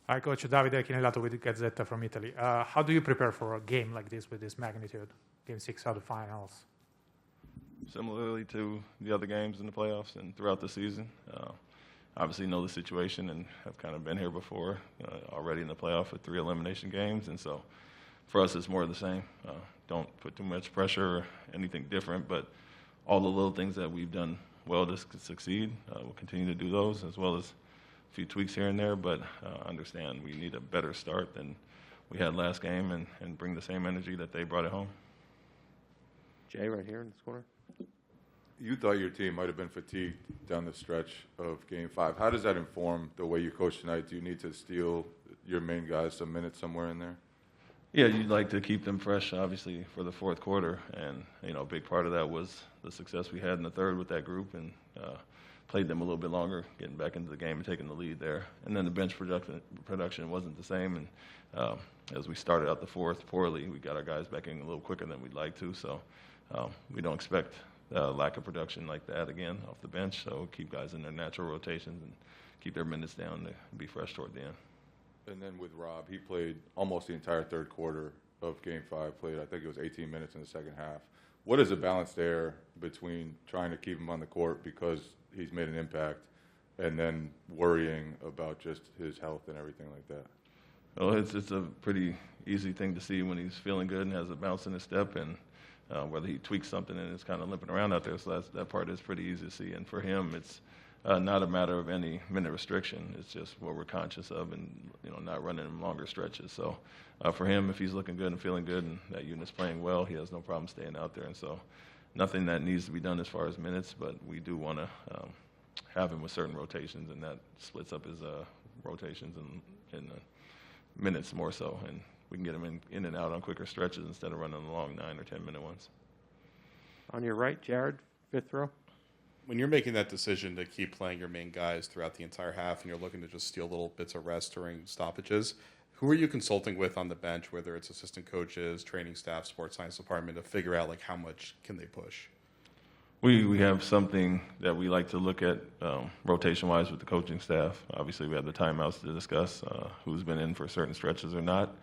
Hi, Coach Davide Chinellato with Gazzetta from Italy. How do you prepare for a game like this with this magnitude? Game 6 out of finals. Similarly to the other games in the playoffs and throughout the season. Obviously know the situation and have kind of been here before already in the playoff with 3 elimination games. And so for us, it's more of the same. Don't put too much pressure or anything different, but all the little things that we've done well to succeed, we'll continue to do those, as well as a few tweaks here and there, but understand we need a better start than we had last game and bring the same energy that they brought at home. Jay, right here in this corner. You thought your team might have been fatigued down the stretch of Game 5. How does that inform the way you coach tonight? Do you need to steal your main guys some minutes somewhere in there? Yeah, you'd like to keep them fresh, obviously, for the fourth quarter. And, a big part of that was the success we had in the third with that group and played them a little bit longer, getting back into the game and taking the lead there. And then the bench production wasn't the same. And as we started out the fourth poorly, we got our guys back in a little quicker than we'd like to. So we don't expect lack of production like that again off the bench. So keep guys in their natural rotations and keep their minutes down to be fresh toward the end. And then with Rob, he played almost the entire third quarter of Game 5, played, I think it was 18 minutes in the second half. What is the balance there between trying to keep him on the court because he's made an impact and then worrying about just his health and everything like that? Well, it's a pretty easy thing to see when he's feeling good and has a bounce in his step, and whether he tweaks something and is kind of limping around out there. So that part is pretty easy to see. And for him, it's not a matter of any minute restriction. It's just what we're conscious of and, not running him longer stretches. So for him, if he's looking good and feeling good and that unit's playing well, he has no problem staying out there. And so nothing that needs to be done as far as minutes, but we do want to have him with certain rotations, and that splits up his rotations in minutes more so. And we can get him in and out on quicker stretches instead of running the long 9 or 10-minute ones. On your right, Jared, fifth row. When you're making that decision to keep playing your main guys throughout the entire half and you're looking to just steal little bits of rest during stoppages, who are you consulting with on the bench, whether it's assistant coaches, training staff, sports science department, to figure out how much can they push? We have something that we like to look at rotation-wise with the coaching staff. Obviously, we have the timeouts to discuss who's been in for certain stretches or not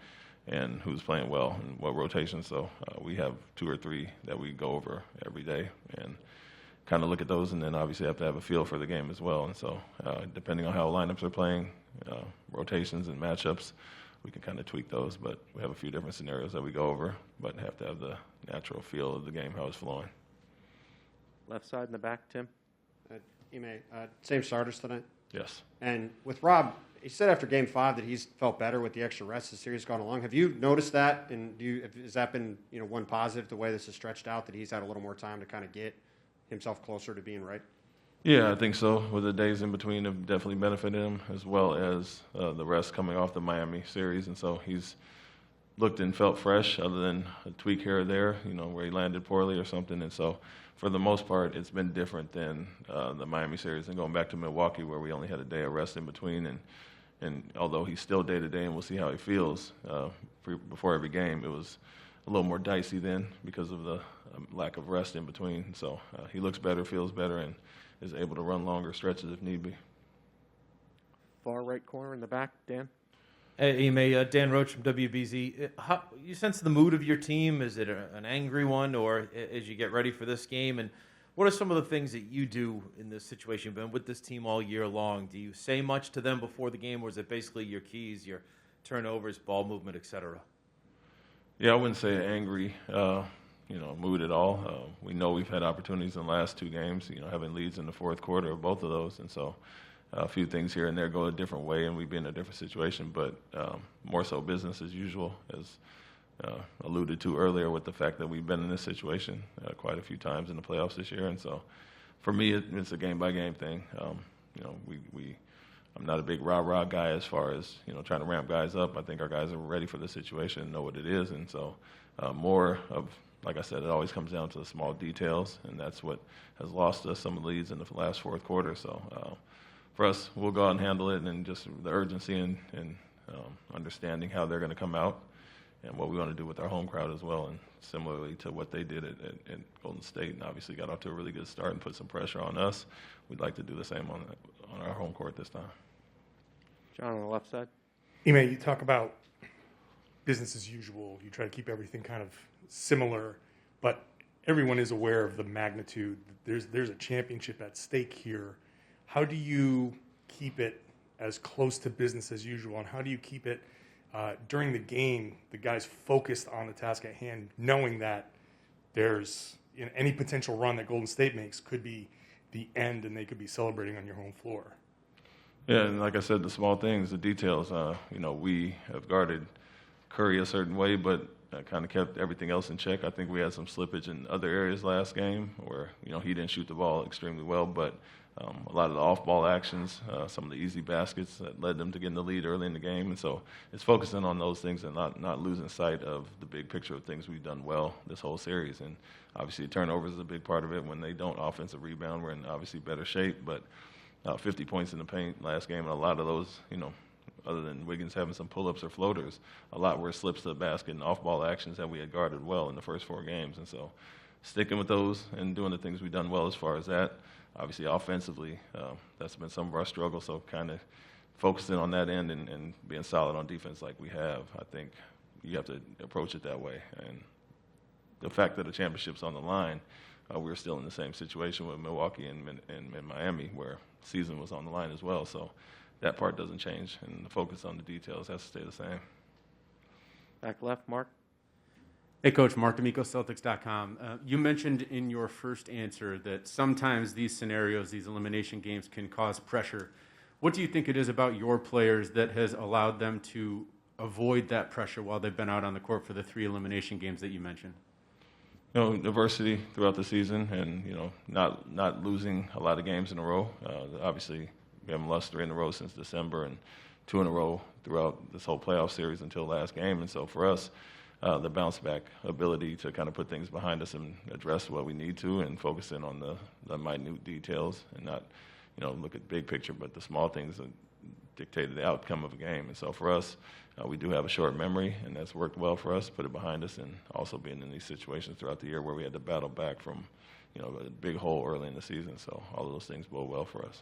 and who's playing well and what rotation. So we have 2 or 3 that we go over every day and kind of look at those, and then obviously have to have a feel for the game as well. And so depending on how lineups are playing, rotations and matchups, we can kind of tweak those. But we have a few different scenarios that we go over, but have to have the natural feel of the game, how it's flowing. Left side in the back, Tim. Ime, same starters tonight? Yes. And with Rob, he said after Game 5 that he's felt better with the extra rest as the series gone along. Have you noticed that? And has that been one positive, the way this is stretched out, that he's had a little more time to kind of get himself closer to being right? Yeah, I think so. With the days in between have definitely benefited him, as well as the rest coming off the Miami series. And so he's looked and felt fresh, other than a tweak here or there, where he landed poorly or something. And so for the most part, it's been different than the Miami series. And going back to Milwaukee, where we only had a day of rest in between. And although he's still day-to-day and we'll see how he feels before every game, it was a little more dicey then because of the lack of rest in between. So he looks better, feels better, and is able to run longer stretches if need be. Far right corner in the back, Dan. Hey, Ime, Dan Roach from WBZ. How you sense the mood of your team? Is it an angry one, or as you get ready for this game? And what are some of the things that you do in this situation? You've been with this team all year long. Do you say much to them before the game, or is it basically your keys, your turnovers, ball movement, et cetera? Yeah, I wouldn't say angry, mood at all. We know we've had opportunities in the last 2 games, having leads in the fourth quarter of both of those. And so a few things here and there go a different way, and we've been in a different situation. But more so business as usual, as alluded to earlier with the fact that we've been in this situation quite a few times in the playoffs this year. And so for me, it's a game-by-game thing. I'm not a big rah-rah guy as far as, trying to ramp guys up. I think our guys are ready for the situation and know what it is. And so more of, like I said, it always comes down to the small details, and that's what has lost us some of the leads in the last fourth quarter. So for us, we'll go out and handle it, and just the urgency and understanding how they're going to come out and what we want to do with our home crowd as well. And similarly to what they did at Golden State, and obviously got off to a really good start and put some pressure on us, we'd like to do the same on our home court this time. John on the left side. Ime, you talk about business as usual. You try to keep everything kind of similar, but everyone is aware of the magnitude. There's a championship at stake here. How do you keep it as close to business as usual, and how do you keep it during the game, the guys focused on the task at hand, knowing that there's any potential run that Golden State makes could be the end, and they could be celebrating on your home floor? Yeah, and like I said, the small things, the details. We have guarded Curry a certain way, but kind of kept everything else in check. I think we had some slippage in other areas last game where he didn't shoot the ball extremely well, but a lot of the off-ball actions, some of the easy baskets that led them to getting the lead early in the game. And so it's focusing on those things and not losing sight of the big picture of things we've done well this whole series. And obviously turnovers is a big part of it. When they don't offensive rebound, we're in obviously better shape. But 50 points in the paint last game, and a lot of those, other than Wiggins having some pull-ups or floaters, a lot were slips to the basket and off-ball actions that we had guarded well in the first 4 games. And so sticking with those and doing the things we've done well as far as that. Obviously, offensively, that's been some of our struggle, so kind of focusing on that end and being solid on defense like we have, I think you have to approach it that way. And the fact that the championship's on the line, we're still in the same situation with Milwaukee and Miami where season was on the line as well. So that part doesn't change, and the focus on the details has to stay the same. Back left, Mark. Hey, Coach. Mark D'Amico, Celtics.com. You mentioned in your first answer that sometimes these scenarios, these elimination games, can cause pressure. What do you think it is about your players that has allowed them to avoid that pressure while they've been out on the court for the 3 elimination games that you mentioned? Diversity throughout the season and, not losing a lot of games in a row. Obviously, we haven't lost 3 in a row since December and 2 in a row throughout this whole playoff series until last game. And so for us, the bounce back ability to kind of put things behind us and address what we need to and focus in on the minute details and not, look at the big picture, but the small things that dictated the outcome of a game. And so for us, we do have a short memory, and that's worked well for us, put it behind us, and also being in these situations throughout the year where we had to battle back from, a big hole early in the season. So all of those things bode well for us.